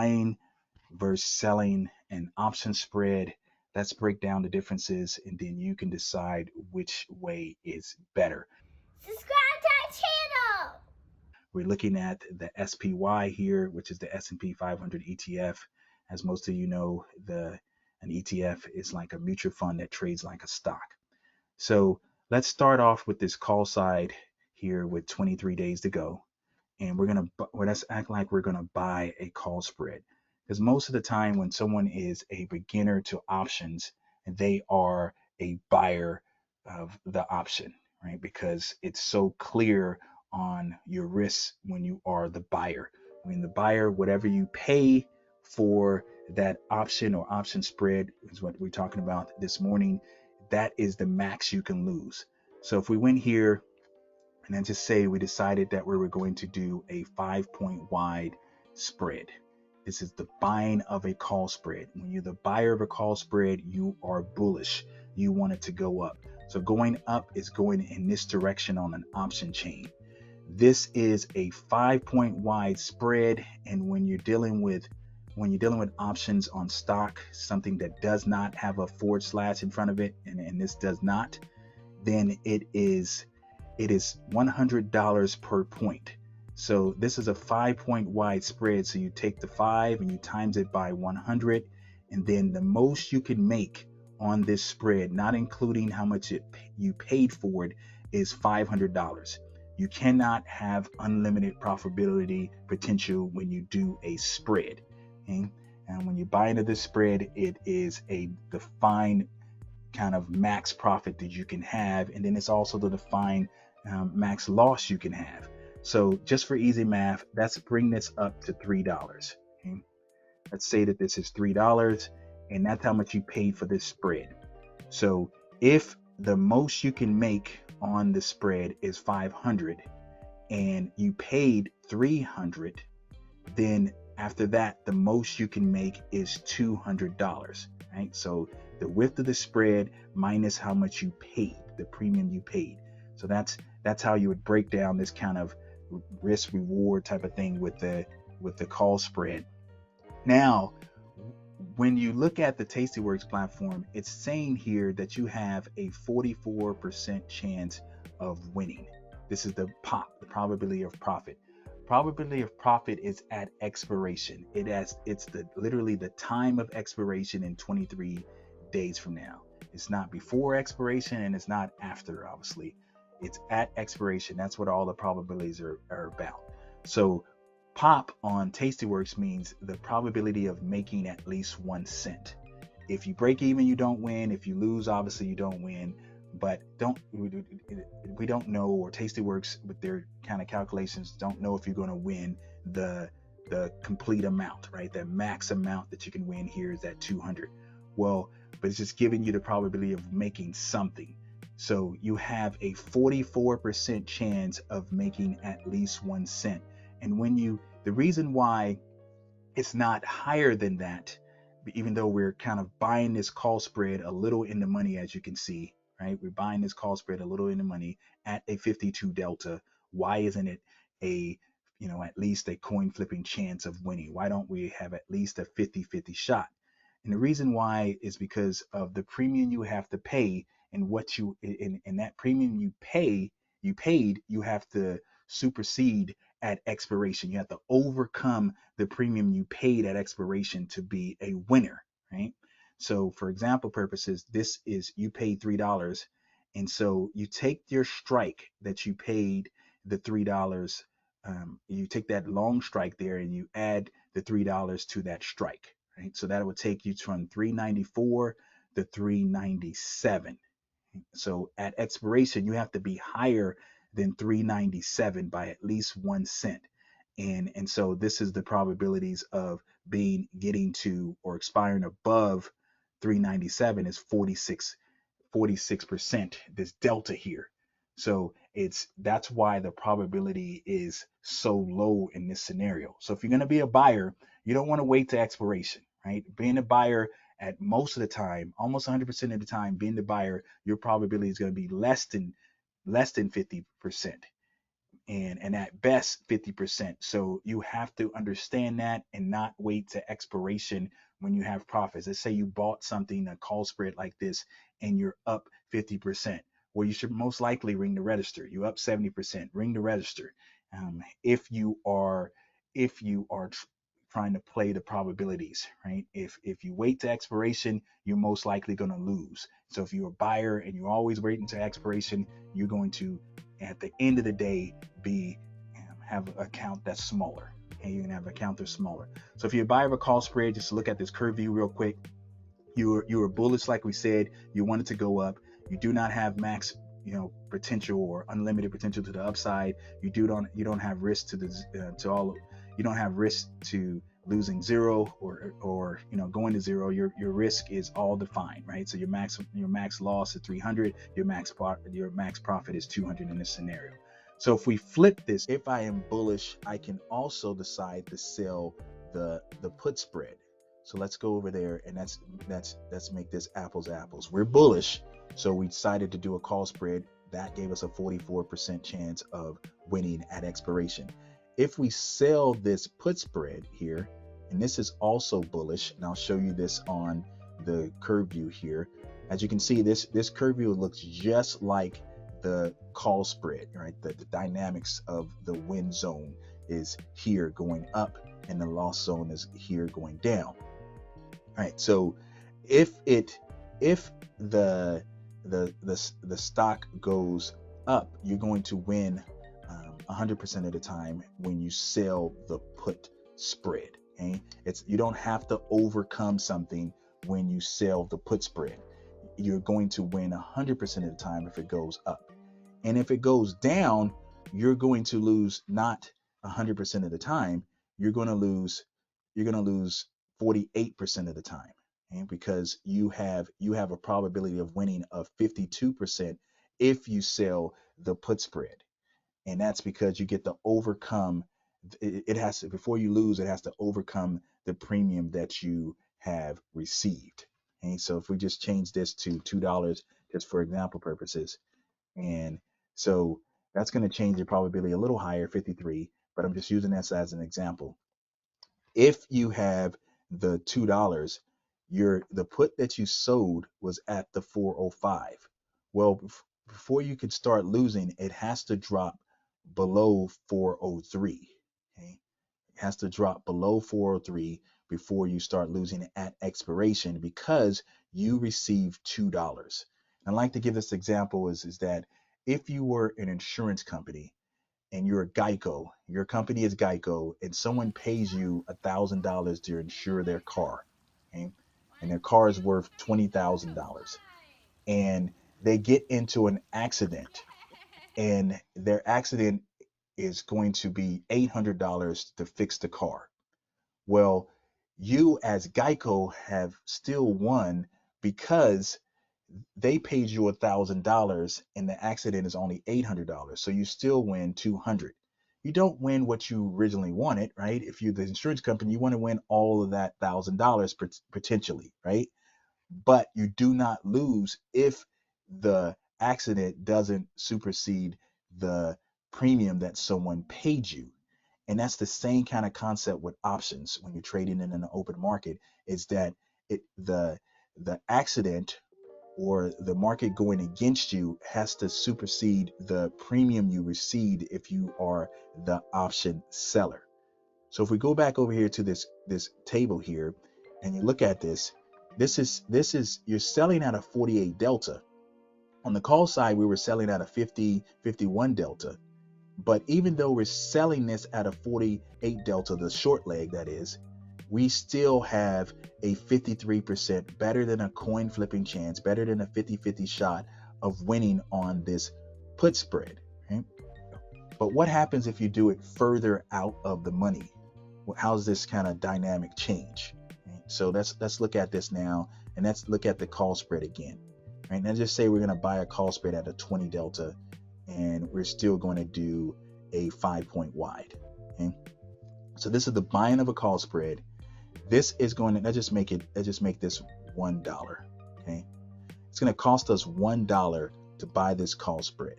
buying versus selling an option spread. Let's break down the differences and then you can decide which way is better. Subscribe to our channel. We're looking at the SPY here, which is the S&P 500 ETF. As most of you know, an ETF is like a mutual fund that trades like a stock. So let's start off with this call side here with 23 days to go. And let's act like we're gonna buy a call spread. Because most of the time when someone is a beginner to options, they are a buyer of the option, right? Because it's so clear on your risks when you are the buyer. When the buyer, whatever you pay for that option or option spread is what we're talking about this morning. That is the max you can lose. So if we went here and then just say we decided that we were going to do a 5 point wide spread. This is the buying of a call spread. When you're the buyer of a call spread, you are bullish. You want it to go up. So going up is going in this direction on an option chain. This is a 5 point wide spread. And when you're dealing with options on stock, something that does not have a forward slash in front of it, and this does not, then it is $100 per point. So this is a 5 point wide spread. So you take the 5 and you times it by 100, and then the most you can make on this spread, not including how much you paid for it, is $500. You cannot have unlimited profitability potential when you do a spread. Okay? And when you buy into this spread, it is a defined kind of max profit that you can have, and then it's also the defined max loss you can have. So just for easy math, let's bring this up to $3. Okay? Let's say that this is $3, and that's how much you paid for this spread. So if the most you can make on the spread is 500 and you paid 300, then after that the most you can make is $200, right? So the width of the spread minus how much you paid, the premium you paid. So that's how you would break down this kind of risk reward type of thing with the call spread. Now, when you look at the TastyWorks platform, it's saying here that you have a 44% chance of winning. This is the probability of profit. Probability of profit is at expiration. It's literally the time of expiration in 23 days from now. It's not before expiration and it's not after, obviously. It's at expiration. That's what all the probabilities are about. So pop on TastyWorks means the probability of making at least 1 cent. If you break even, you don't win. If you lose, obviously you don't win. But we don't know, or TastyWorks with their kind of calculations don't know if you're going to win the complete amount, right? The max amount that you can win here is at 200. Well, but it's just giving you the probability of making something. So you have a 44% chance of making at least 1 cent. And the reason why it's not higher than that, even though we're kind of buying this call spread a little in the money, as you can see, right? We're buying this call spread a little in the money at a 52 delta. Why isn't it at least a coin flipping chance of winning? Why don't we have at least a 50-50 shot? And the reason why is because of the premium you have to pay, and that premium you paid, you have to supersede at expiration. You have to overcome the premium you paid at expiration to be a winner, right? So for example purposes, this is you paid $3, and so you take your strike that you paid the $3. You take that long strike there and you add the $3 to that strike, right? So that would take you from 394 to 397. So at expiration, you have to be higher than 397 by at least 1 cent. And so this is the probabilities of getting to or expiring above 397 is 46%, this delta here. So that's why the probability is so low in this scenario. So if you're going to be a buyer, you don't want to wait to expiration, right? Being a buyer at most of the time, almost 100% of the time, being the buyer, your probability is going to be less than 50%. and at best 50%. So you have to understand that and not wait to expiration when you have profits. Let's say you bought something, a call spread like this, and you're up 50%. Well, you should most likely ring the register. You up 70%, ring the register. If you are trying to play the probabilities, right? If you wait to expiration, you're most likely going to lose. So if you're a buyer and you're always waiting to expiration, you're going to, at the end of the day, be have an account that's smaller. Okay, you're gonna have an account that's smaller. So if you're a buyer of a call spread, just look at this curve view real quick. You were bullish, like we said. You want it to go up. You do not have max, potential or unlimited potential to the upside. You don't have risk to the to all. You don't have risk to losing zero or going to zero. Your risk is all defined, right? So your max loss is 300. Your max profit is 200 in this scenario. So if we flip this, if I am bullish, I can also decide to sell the put spread. So let's go over there and let's make this apples to apples. We're bullish, so we decided to do a call spread. That gave us a 44% chance of winning at expiration. If we sell this put spread here, and this is also bullish, and I'll show you this on the curve view here. As you can see, this curve view looks just like the call spread, right? The dynamics of the win zone is here going up, and the loss zone is here going down. All right, so if the stock goes up, you're going to win 100% of the time when you sell the put spread. Okay, you don't have to overcome something when you sell the put spread. You're going to win 100% of the time if it goes up, and if it goes down, you're going to lose not 100% of the time. You're going to lose 48% of the time, okay? Because you have a probability of winning of 52% if you sell the put spread, and that's because you get to overcome. It has to, before you lose, it has to overcome the premium that you have received. Okay, so if we just change this to $2, just for example purposes, and so that's going to change the probability a little higher, 53. But I'm just using this as an example. If you have the $2, the put that you sold was at the 405. Well, before you can start losing, it has to drop below 403. Okay, it has to drop below 403 before you start losing at expiration, because you receive $2. And I like to give this example is that if you were an insurance company and you're a Geico, your company is Geico, and someone pays you $1,000 to insure their car, okay? And their car is worth $20,000, and they get into an accident, and their accident is going to be $800 to fix the car. Well, you as Geico have still won because they paid you $1,000 and the accident is only $800. So you still win $200. You don't win what you originally wanted, right? If you're the insurance company, you want to win all of that $1,000 potentially, right? But you do not lose if the accident doesn't supersede the premium that someone paid you. And that's the same kind of concept with options when you're trading in an open market, is that the accident or the market going against you has to supersede the premium you received if you are the option seller. So if we go back over here to this table here and you look at this is you're selling at a 48 delta. On the call side, we were selling at a 51 delta. But even though we're selling this at a 48 delta, the short leg that is, we still have a 53% better than a coin flipping chance, better than a 50-50 shot of winning on this put spread. Okay? But what happens if you do it further out of the money? How's this kind of dynamic change? Okay? So let's look at this now, and let's look at the call spread again. Right? Now just say we're going to buy a call spread at a 20 delta, and we're still going to do a 5-point wide. Okay? So this is the buying of a call spread. This is going to, let's just make this $1. Okay, it's going to cost us $1 to buy this call spread.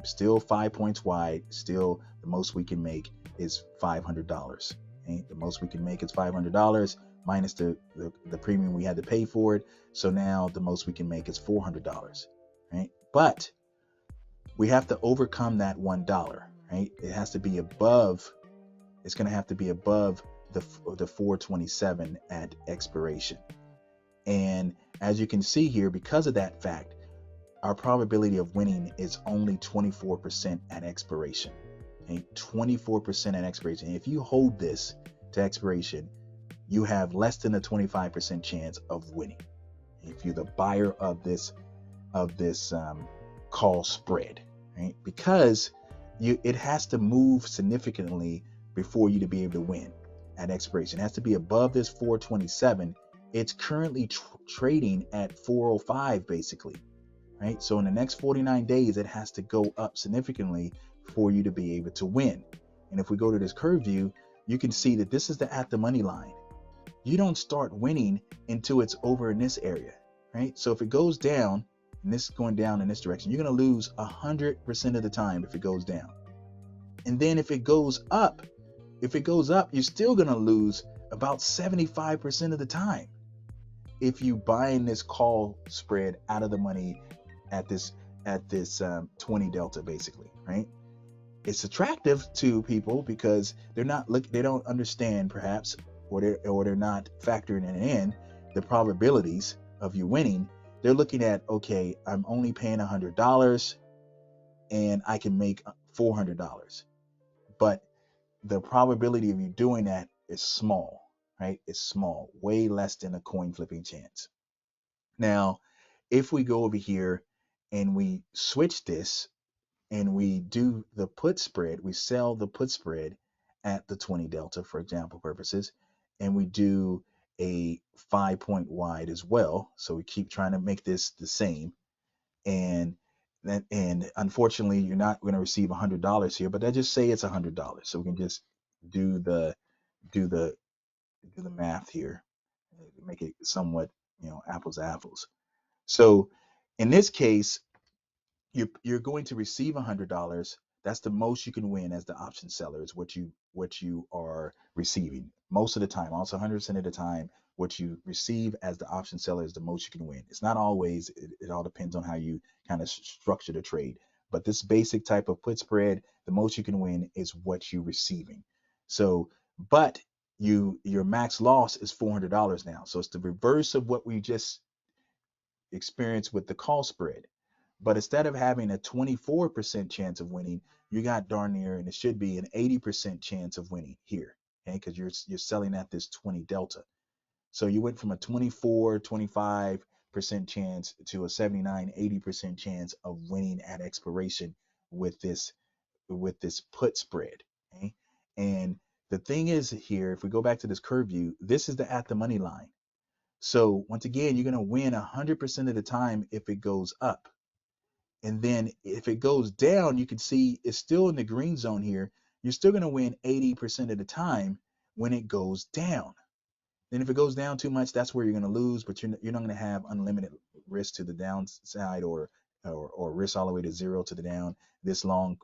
Still 5 points wide. Still, the most we can make is $500. Okay? The most we can make is $500 minus the premium we had to pay for it. So now the most we can make is $400. Right? But we have to overcome that $1. Right? It has to be above. It's going to have to be above the 427 at expiration. And as you can see here, because of that fact, our probability of winning is only 24% at expiration. Okay? 24% at expiration. If you hold this to expiration, you have less than a 25% chance of winning. If you're the buyer of this call spread, right? Because it has to move significantly before you to be able to win at expiration. It has to be above this 427. It's currently trading at 405 basically. Right? So in the next 49 days, it has to go up significantly for you to be able to win. And if we go to this curve view, you can see that this is the at the money line. You don't start winning until it's over in this area, right? So if it goes down, and this is going down in this direction, you're going to lose 100% of the time if it goes down. And then if it goes up, you're still going to lose about 75% of the time if you buying this call spread out of the money at this 20 delta basically, right? It's attractive to people because they don't understand perhaps, or they're not factoring in the probabilities of you winning. They're looking at, okay, I'm only paying $100 and I can make $400, but the probability of you doing that is small, right? It's small, way less than a coin flipping chance. Now, if we go over here and we switch this and we do the put spread, we sell the put spread at the 20 delta for example purposes, and we do a 5 point wide as well. So we keep trying to make this the same. And unfortunately, you're not going to receive $100 here, but I just say it's $100. So we can just do the do the do the math here, make it somewhat, apples to apples. So in this case, you're going to receive $100. That's the most you can win as the option seller, is what you are receiving most of the time. Also, 100% of the time, what you receive as the option seller is the most you can win. It's not always. It all depends on how you kind of structure the trade. But this basic type of put spread, the most you can win is what you're receiving. So, but your max loss is $400 now. So it's the reverse of what we just experienced with the call spread. But instead of having a 24% chance of winning, you got darn near, and it should be an 80% chance of winning here, okay? Because you're selling at this 20 delta. So you went from a 24, 25% chance to a 79, 80% chance of winning at expiration with this put spread, okay? And the thing is here, if we go back to this curve view, this is the at the money line. So once again, you're going to win 100% of the time if it goes up. And then if it goes down, you can see it's still in the green zone here. You're still going to win 80% of the time when it goes down. Then if it goes down too much, that's where you're going to lose, but you're not going to have unlimited risk to the downside, or risk all the way to zero to the down. This long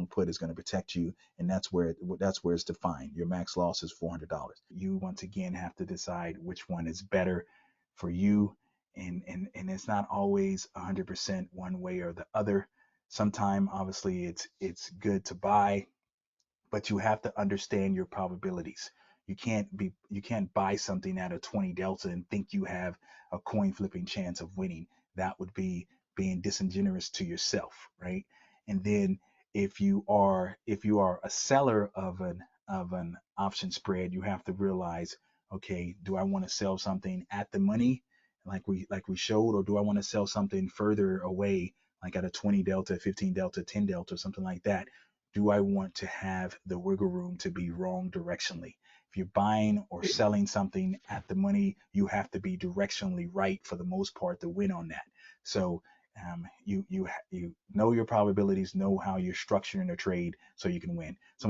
put is going to protect you, and that's where it's defined. Your max loss is $400. You once again have to decide which one is better for you, and it's not always 100% one way or the other. Sometimes obviously it's good to buy, but you have to understand your probabilities. You can't buy something at a 20 delta and think you have a coin flipping chance of winning. That would be being disingenuous to yourself, right? And then if you are a seller of an option spread, you have to realize, okay, do I want to sell something at the money like we showed, or do I want to sell something further away, like at a 20 delta, 15 delta, 10 delta, something like that? Do I want to have the wiggle room to be wrong directionally? If you're buying or selling something at the money, you have to be directionally right for the most part to win on that. So you know your probabilities, know how you're structuring a trade so you can win. So